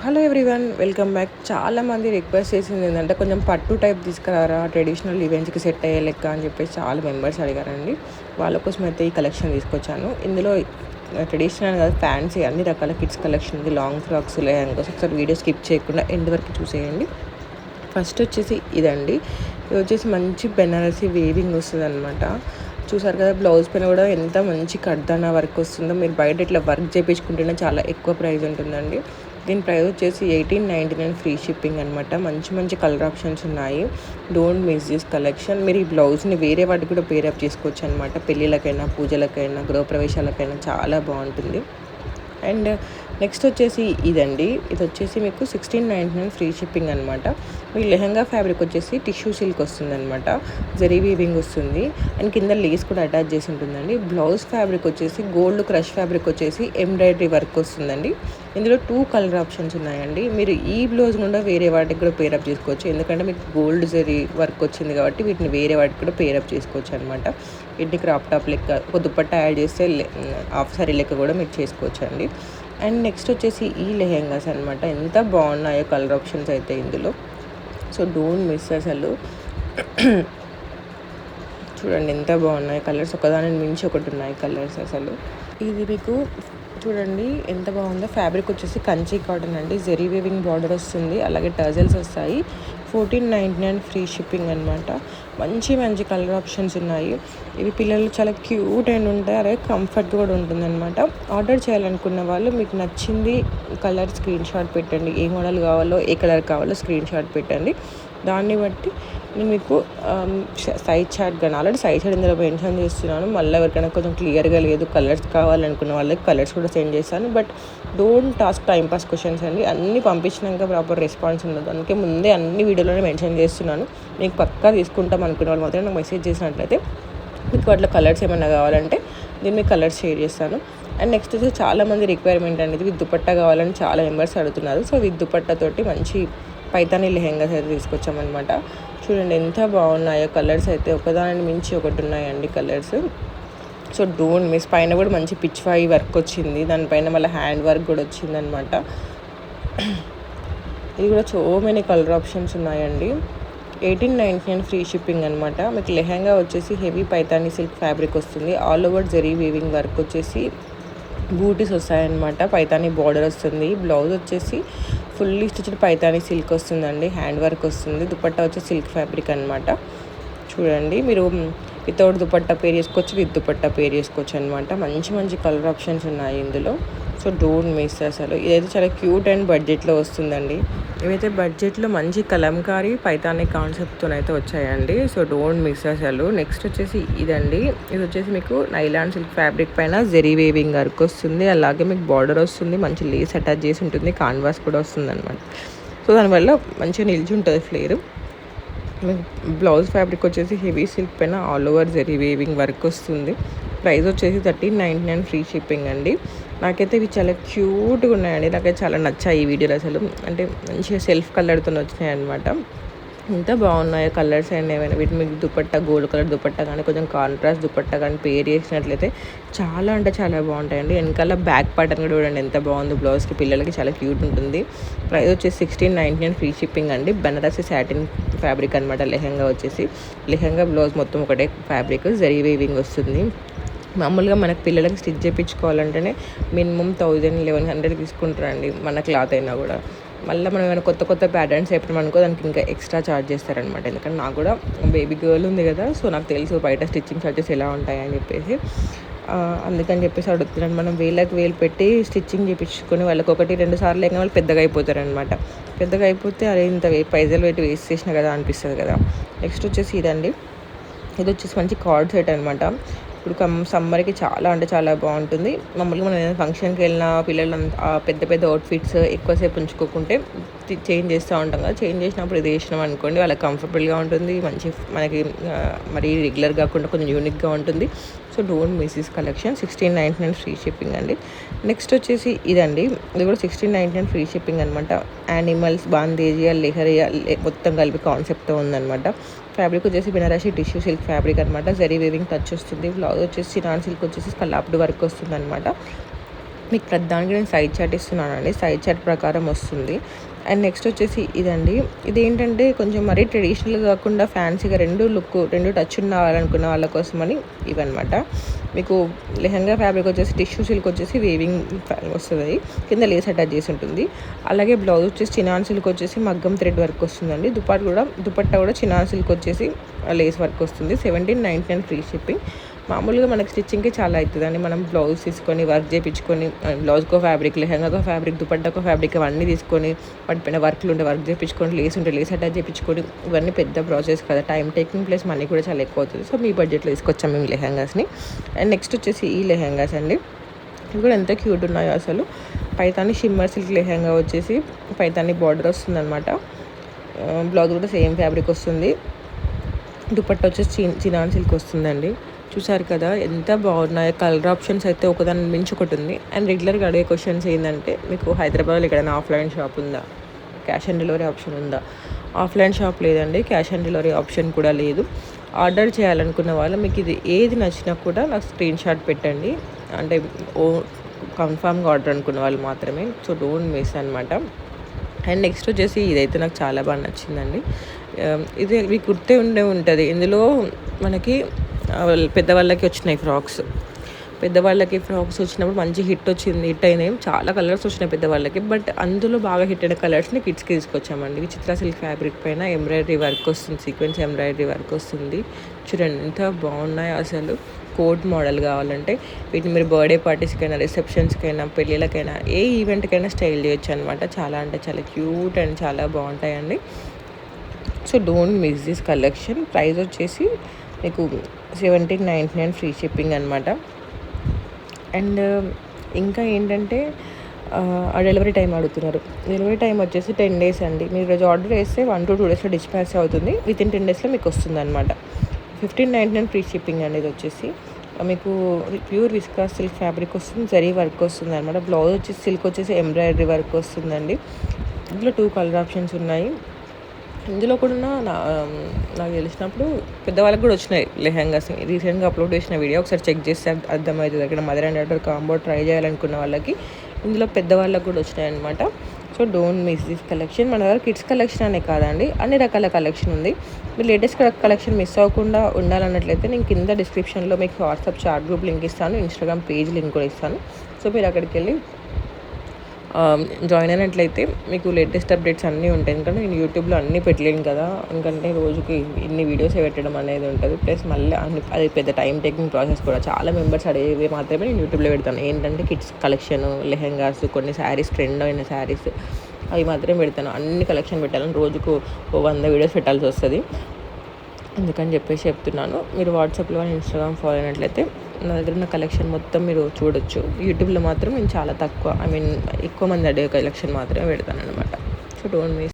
Hello everyone, welcome back. చాలామంది request చేసింది ఏంటంటే కొంచెం పట్టు టైప్ తీసుకురారా, ట్రెడిషనల్ ఈవెంట్స్కి సెట్ అయ్యే లెక్క అని చెప్పేసి చాలా మెంబర్స్ అడిగారండి. వాళ్ళ కోసం అయితే ఈ కలెక్షన్ తీసుకొచ్చాను. ఇందులో ట్రెడిషనల్ కాదు, ఫ్యాన్సీ అన్ని రకాల కిడ్స్ కలెక్షన్ ఉంది. Long frocks, lehengas. ఒకసారి వీడియో స్కిప్ చేయకుండా ఎండ్ వరకు చూసేయండి. ఫస్ట్ వచ్చేసి ఇదండి. ఇది వచ్చేసి మంచి బెనారసీ వీవింగ్ వస్తుంది అనమాట. చూసారు కదా, బ్లౌజ్ పైన కూడా ఎంత మంచి కడ్దానా వర్క్ వస్తుందో. మీరు బయట ఇట్లా వర్క్ చేయించుకుంటేనే చాలా ఎక్కువ ప్రైస్ ఉంటుందండి. దీని ప్రైస్ వచ్చేసి 1899 ఫ్రీ షిప్పింగ్ అనమాట. మంచి మంచి కలర్ ఆప్షన్స్ ఉన్నాయి. Don't miss this collection. మీరు ఈ బ్లౌజ్ని వేరే వాటికి కూడా పేరప్ చేసుకోవచ్చు అనమాట. పెళ్ళిళ్ళకైనా, పూజలకైనా, గృహప్రవేశాలకైనా చాలా బాగుంటుంది. అండ్ నెక్స్ట్ వచ్చేసి ఇదండి. ఇది వచ్చేసి మీకు 1699 ఫ్రీ షిప్పింగ్ అనమాట. మీ లెహంగా ఫ్యాబ్రిక్ వచ్చేసి టిష్యూ సిల్క్ వస్తుంది అనమాట. జరీ వీవింగ్ వస్తుంది అండ్ కింద లేస్ కూడా అటాచ్ చేసి ఉంటుందండి. బ్లౌజ్ ఫ్యాబ్రిక్ వచ్చేసి గోల్డ్ క్రష్ ఫ్యాబ్రిక్ వచ్చేసి ఎంబ్రాయిడరీ వర్క్ వస్తుందండి. ఇందులో 2 కలర్ ఆప్షన్స్ ఉన్నాయండి. మీరు ఈ బ్లౌజ్ కూడా వేరే వాటికి కూడా పేరప్ చేసుకోవచ్చు. ఎందుకంటే మీకు గోల్డ్ జరీ వర్క్ వచ్చింది కాబట్టి వీటిని వేరే వాటికి కూడా పేరప్ చేసుకోవచ్చు అనమాట. వీటిని క్రాప్ టాప్ లెక్క, ఒక దుపట్టా యాడ్ చేస్తే హాఫ్ సారీ లెక్క కూడా మీరు చేసుకోవచ్చు అండి. అండ్ నెక్స్ట్ వచ్చేసి ఈ లెహెంగాస్ అనమాట. ఎంత బాగున్నాయో కలర్ ఆప్షన్స్ అయితే ఇందులో. సో డోంట్ మిస్ అసలు. చూడండి ఎంత బాగున్నాయి కలర్స్, ఒకదాని మించి ఒకటి ఉన్నాయి కలర్స్ అసలు. ఇది మీకు చూడండి ఎంత బాగుందో. ఫ్యాబ్రిక్ వచ్చేసి కంచి కాటన్ అండి. జెరీ వీవింగ్ బార్డర్ వస్తుంది, అలాగే టజల్స్ వస్తాయి. 1499 ఫ్రీ షిప్పింగ్ అనమాట. మంచి మంచి కలర్ ఆప్షన్స్ ఉన్నాయి. ఇవి పిల్లలు చాలా క్యూట్ అండ్ ఉంటాయి, అలాగే కంఫర్ట్ కూడా ఉంటుందన్నమాట. ఆర్డర్ చేయాలనుకున్న వాళ్ళు మీకు నచ్చింది కలర్ స్క్రీన్ షాట్ పెట్టండి. ఏ మోడల్ కావాలో, ఏ కలర్ కావాలో స్క్రీన్ షాట్ పెట్టండి. దాన్ని బట్టి నేను మీకు సైజ్ చార్ట్ కానీ ఆల్రెడీ సైజ్ చార్ట్ ఇందులో మెన్షన్ చేస్తున్నాను. మళ్ళీ ఎవరికైనా కొంచెం క్లియర్గా లేదు, కలర్స్ కావాలనుకున్న వాళ్ళకి కలర్స్ కూడా సెండ్ చేస్తాను. But don't task timepass questions అండి. అన్నీ పంపించినాక ప్రాపర్ రెస్పాన్స్ ఉండదు. అందుకే ముందే అన్ని వీడియోలోనే మెన్షన్ చేస్తున్నాను. మీకు పక్కా తీసుకుంటాం అనుకునే వాళ్ళు మాత్రం నాకు మెసేజ్ చేసినట్లయితే మీకు అట్లా కలర్స్ ఏమైనా కావాలంటే నేను మీకు కలర్స్ షేర్ చేస్తాను. అండ్ నెక్స్ట్ వచ్చి చాలామంది రిక్వైర్మెంట్ అనేది విత్ దుపట్టా కావాలని చాలా మెంబర్స్ అడుగుతున్నారు. సో విత్ దుపట్టాతోటి మంచి పైతానీ లెహెంగాస్ అయితే తీసుకొచ్చామన్నమాట. చూడండి ఎంత బాగున్నాయో కలర్స్ అయితే, ఒకదాని మించి ఒకటి ఉన్నాయండి కలర్స్. So don't miss. పైన కూడా మంచి పిచ్వాయి వర్క్ వచ్చింది, దానిపైన మళ్ళీ హ్యాండ్ వర్క్ కూడా వచ్చిందనమాట. ఇది కూడా సో మెనీ కలర్ ఆప్షన్స్ ఉన్నాయండి. 1899 ఫ్రీ షిప్పింగ్ అనమాట. మీకు లెహంగా వచ్చేసి హెవీ పైతానీ సిల్క్ ఫ్యాబ్రిక్ వస్తుంది. All over zari weaving work వచ్చేసి బూటీస్ వస్తాయన్నమాట. పైతానీ బార్డర్ వస్తుంది. బ్లౌజ్ వచ్చేసి ఫుల్లీ స్టిచ్డ్ పైతానీ సిల్క్ వస్తుందండి. హ్యాండ్ వర్క్ వస్తుంది. దుపట్టా వచ్చి సిల్క్ ఫ్యాబ్రిక్ అనమాట. చూడండి, మీరు వితౌట్ దుపట్టా పేర్ చేసుకోవచ్చు, విత్ దుపట్టా పేర్ చేసుకోవచ్చు అనమాట. మంచి మంచి కలర్ ఆప్షన్స్ ఉన్నాయి ఇందులో. సో డోంట్ మిస్ అసలు. ఇదైతే చాలా క్యూట్ అండ్ బడ్జెట్లో వస్తుందండి. ఇవైతే బడ్జెట్లో మంచి కలంకారీ పైతానీ కాన్సెప్ట్తో అయితే వచ్చాయండి. సో డోంట్ మిస్ అసలు. నెక్స్ట్ వచ్చేసి ఇదండి. ఇది వచ్చేసి మీకు నైలాన్ సిల్క్ ఫ్యాబ్రిక్ పైన జెరీ వేవింగ్ వర్క్ వస్తుంది, అలాగే మీకు బార్డర్ వస్తుంది, మంచి లేస్ అటాచ్ చేసి ఉంటుంది, కాన్వాస్ కూడా వస్తుంది అనమాట. సో దానివల్ల మంచిగా నిలిచి ఉంటుంది ఫ్లేర్. బ్లౌజ్ ఫ్యాబ్రిక్ వచ్చేసి హెవీ సిల్క్ పైన all over zari weaving work వస్తుంది. ప్రైస్ వచ్చేసి 1399 ఫ్రీ షిప్పింగ్ అండి. నాకైతే ఇవి చాలా క్యూట్గా ఉన్నాయండి. నాకైతే చాలా నచ్చాయి ఈ వీడియోలో అసలు. అంటే మంచిగా సెల్ఫ్ కలర్తో వచ్చినాయి అనమాట. ఎంత బాగున్నాయో కలర్స్ అండ్ ఏమైనా వీటి మీకు దుపట్టా, గోల్డ్ కలర్ దుపట్టా కానీ, కొంచెం కాంట్రాస్ట్ దుపట్టా కానీ పేర్ చేసినట్లయితే చాలా అంటే చాలా బాగుంటాయండి. వెనకాల బ్యాక్ పార్టన్ కూడా చూడండి ఎంత బాగుంది. బ్లౌజ్కి పిల్లలకి చాలా క్యూట్ ఉంటుంది. ప్రైస్ వచ్చేసి 1699 ఫ్రీ షిప్పింగ్ అండి. బెనారసి సాటిన్ ఫ్యాబ్రిక్ అనమాట. లెహంగా వచ్చేసి లెహంగా బ్లౌజ్ మొత్తం ఒకటే ఫ్యాబ్రిక్, జరీ వీవింగ్ వస్తుంది. మామూలుగా మనకు పిల్లలకి స్టిచ్ చేయించుకోవాలంటేనే మినిమం 1000-1100 తీసుకుంటారండి మన క్లాత్ అయినా కూడా. మళ్ళీ మనం ఏమైనా కొత్త కొత్త ప్యాటర్న్స్ చెప్పినామనుకో దానికి ఇంకా ఎక్స్ట్రా ఛార్జ్ చేస్తారనమాట. ఎందుకంటే నాకు కూడా బేబీ గర్ల్ ఉంది కదా, సో నాకు తెలుసు బయట స్టిచ్చింగ్ ఛార్జెస్ ఎలా ఉంటాయని చెప్పేసి. అందుకని చెప్పేసి అడుగుతున్నాను. మనం వేలు పెట్టి స్టిచ్చింగ్ చేయించుకొని వాళ్ళకి 1-2 సార్లు అయినా వాళ్ళు పెద్దగా అయిపోతారనమాట. పెద్దగా అయిపోతే అదే ఇంత పైసలు పెట్టి వేస్ట్ చేసిన కదా అనిపిస్తుంది కదా. నెక్స్ట్ వచ్చేసి ఇదండి. ఇది వచ్చేసి మంచి కార్డ్ సెట్ అనమాట. ఇప్పుడు సమ్మర్కి చాలా అంటే చాలా బాగుంటుంది. మామూలుగా మనం ఏదైనా ఫంక్షన్కి వెళ్ళినా పిల్లలు పెద్ద పెద్ద అవుట్ఫిట్స్ ఎక్కువసేపు ఉంచుకోకుంటే చేంజ్ చేస్తూ ఉంటాం కదా. చేంజ్ చేసినప్పుడు ఇది వేసినాం అనుకోండి, వాళ్ళకి కంఫర్టబుల్గా ఉంటుంది. మంచి మనకి మరీ రెగ్యులర్ కాకుండా కొంచెం యూనిక్గా ఉంటుంది. So don't miss this collection. 1699 free shipping అండి. నెక్స్ట్ వచ్చేసి ఇదండి. ఇది కూడా 1699 ఫ్రీ షిప్పింగ్ అనమాట. యానిమల్స్, బాందేజియా, లెహరియా మొత్తం కలిపి కాన్సెప్ట్తో ఉందన్నమాట. ఫ్యాబ్రిక్ వచ్చేసి బెనారసి టిష్యూ సిల్క్ ఫ్యాబ్రిక్ అనమాట. జరీ వీవింగ్ టచ్ వస్తుంది. బ్లౌజ్ వచ్చేసి నాన్ సిల్క్ వచ్చేసి కల్లాపుడు వర్క్ వస్తుంది అనమాట. మీకు ప్రతిదానికి నేను సైజ్ చార్ట్ ఇస్తున్నానండి. సైజ్ చార్ట్ ప్రకారం వస్తుంది. అండ్ నెక్స్ట్ వచ్చేసి ఇదండి. ఇదేంటంటే కొంచెం మరీ ట్రెడిషనల్ కాకుండా ఫ్యాన్సీగా 2 టచ్ ఉండాలనుకున్న వాళ్ళ కోసమని ఇవన్నమాట. మీకు లెహంగా ఫ్యాబ్రిక్ వచ్చేసి టిష్యూ సిల్క్ వచ్చేసి వేవింగ్ వస్తుంది. కింద లేస్ అటాచ్ చేసి ఉంటుంది. అలాగే బ్లౌజ్ వచ్చేసి చినాన్ సిల్క్ వచ్చేసి మగ్గం థ్రెడ్ వర్క్ వస్తుందండి. దుపట్టా కూడా చినాన్ సిల్క్ వచ్చేసి లేస్ వర్క్ వస్తుంది. 1799 ఫ్రీ షిప్పింగ్. మామూలుగా మనకి స్టిచ్చింగ్కి చాలా అవుతుందండి. మనం బ్లౌజ్ తీసుకొని వర్క్ చేయించుకొని బ్లౌజ్కో ఫ్యాబ్రిక్, లెహంగాకో ఫ్యాబ్రిక్, దుపట్టాకో ఫ్యాబ్రిక్ అవన్నీ తీసుకొని వాటిపైన వర్క్లు ఉంటే వర్క్ చేయించుకొని, లేస్ ఉంటే లేస్ అటాచ్ చేయించుకొని, ఇవన్నీ పెద్ద ప్రాసెస్ కదా. టైం టేకింగ్ ప్లస్ మనీ కూడా చాలా ఎక్కువ అవుతుంది. సో మీ బడ్జెట్లో తీసుకొచ్చాం మేము లెహంగాస్ని. అండ్ నెక్స్ట్ వచ్చేసి ఈ లెహంగాస్ అండి. ఇవి కూడా ఎంత క్యూట్ ఉన్నాయో అసలు. పైతాని షిమ్మర్ సిల్క్ లెహంగా వచ్చేసి పైతాని బార్డర్ వస్తుంది అనమాట. బ్లౌజ్ కూడా సేమ్ ఫ్యాబ్రిక్ వస్తుంది. దుపట్టా వచ్చేసి చినాన్ సిల్క్ వస్తుందండి. చూసారు కదా ఎంత బాగున్నాయో. కలర్ ఆప్షన్స్ అయితే ఒకదాని మించి ఒకటి ఉంది. అండ్ రెగ్యులర్గా అడిగే క్వశ్చన్స్ ఏంటంటే మీకు హైదరాబాద్లో ఎక్కడైనా ఆఫ్లైన్ షాప్ ఉందా, క్యాష్ ఆన్ డెలివరీ ఆప్షన్ ఉందా? ఆఫ్లైన్ షాప్ లేదండి, క్యాష్ ఆన్ డెలివరీ ఆప్షన్ కూడా లేదు. ఆర్డర్ చేయాలనుకున్న వాళ్ళు మీకు ఇది ఏది నచ్చినా కూడా నాకు స్క్రీన్ షాట్ పెట్టండి. అంటే కన్ఫామ్గా ఆర్డర్ అనుకున్న వాళ్ళు మాత్రమే. సో డోంట్ మిస్ అనమాట. అండ్ నెక్స్ట్ వచ్చేసి ఇదైతే నాకు చాలా బాగా నచ్చిందండి. ఇది మీకు గుర్తే ఉంటుంది. ఇందులో మనకి పెద్దవాళ్ళకి వచ్చినాయి ఫ్రాక్స్. పెద్దవాళ్ళకి ఫ్రాక్స్ వచ్చినప్పుడు మంచి హిట్ అయినాయి. చాలా కలర్స్ వచ్చినాయి పెద్దవాళ్ళకి. బట్ అందులో బాగా హిట్ అయిన కలర్స్ని కిడ్స్కి తీసుకొచ్చామండి. విచిత్ర సిల్క్ ఫ్యాబ్రిక్ పైన ఎంబ్రాయిడరీ వర్క్ వస్తుంది, సీక్వెన్స్ ఎంబ్రాయిడరీ వర్క్ వస్తుంది. చూడండి ఎంత బాగున్నాయి అసలు. కోట్ మోడల్ కావాలంటే వీటిని మీరు బర్త్డే పార్టీస్కైనా, రిసెప్షన్స్కైనా, పెళ్ళిళ్ళకైనా, ఏ ఈవెంట్కైనా స్టైల్ చేయొచ్చు అనమాట. చాలా అంటే చాలా క్యూట్ అండ్ చాలా బాగుంటాయండి. So don't miss this collection. Price వచ్చేసి మీకు 1799 ఫ్రీ షిప్పింగ్ అనమాట. అండ్ ఇంకా ఏంటంటే డెలివరీ టైం అడుగుతున్నారు. డెలివరీ టైం వచ్చేసి 10 days అండి. మీరు ఈరోజు ఆర్డర్ వేస్తే 1 to 2 daysలో డిస్పాచ్ అవుతుంది. వితిన్ 10 daysలో మీకు వస్తుంది అనమాట. 1599 ఫ్రీ షిప్పింగ్ అనేది వచ్చేసి మీకు ప్యూర్ విస్కాస్ సిల్క్ ఫ్యాబ్రిక్ వస్తుంది, జరీ వర్క్ వస్తుంది అనమాట. బ్లౌజ్ వచ్చేసి సిల్క్ వచ్చేసి ఎంబ్రాయిడరీ వర్క్ వస్తుందండి. ఇందులో 2 కలర్ ఆప్షన్స్ ఉన్నాయి. ఇందులో కూడా నాకు తెలిసినప్పుడు పెద్దవాళ్ళకి కూడా వచ్చినాయి లెహంగాస్. రీసెంట్గా అప్లోడ్ చేసిన వీడియో ఒకసారి చెక్ చేస్తే అర్థమవుతుంది. అక్కడ mother and daughter combo try చేయాలనుకున్న వాళ్ళకి ఇందులో పెద్దవాళ్ళకి కూడా వచ్చినాయి అనమాట. So don't miss this collection. మన దగ్గర కిడ్స్ కలెక్షన్ అనే కాదండి, అన్ని రకాల కలెక్షన్ ఉంది. మీరు లేటెస్ట్ కలెక్షన్ మిస్ అవ్వకుండా ఉండాలన్నట్లయితే నేను కింద డిస్క్రిప్షన్లో మీకు వాట్సాప్ చాట్ గ్రూప్ లింక్ ఇస్తాను, ఇన్స్టాగ్రామ్ పేజ్ లింక్ కూడా ఇస్తాను. సో మీరు అక్కడికి వెళ్ళి జాయిన్ అయినట్లయితే మీకు లేటెస్ట్ అప్డేట్స్ అన్నీ ఉంటాయి. ఎందుకంటే నేను యూట్యూబ్లో అన్నీ పెట్టలేను కదా, ఎందుకంటే రోజుకి ఇన్ని వీడియోసే పెట్టడం అనేది ఉంటుంది. ప్లస్ మళ్ళీ అది పెద్ద టైం టేకింగ్ ప్రాసెస్ కూడా. చాలా మెంబర్స్ అడిగేవి మాత్రమే నేను యూట్యూబ్లో పెడతాను. ఏంటంటే కిడ్స్ కలెక్షన్, లెహెంగాస్, కొన్ని శారీస్, ట్రెండ్ అయిన శారీస్, అవి మాత్రమే పెడతాను. అన్ని కలెక్షన్ పెట్టాలని రోజుకు 100 వీడియోస్ పెట్టాల్సి వస్తుంది. అందుకని చెప్పేసి చెప్తున్నాను. మీరు వాట్సాప్లో కానీ ఇన్స్టాగ్రామ్ ఫాలో అయినట్లయితే నా దగ్గర ఉన్న కలెక్షన్ మొత్తం మీరు చూడొచ్చు. యూట్యూబ్లో మాత్రం నేను చాలా తక్కువ, ఎక్కువ మంది అడిగే కలెక్షన్ మాత్రమే పెడతాను అనమాట. So don't miss.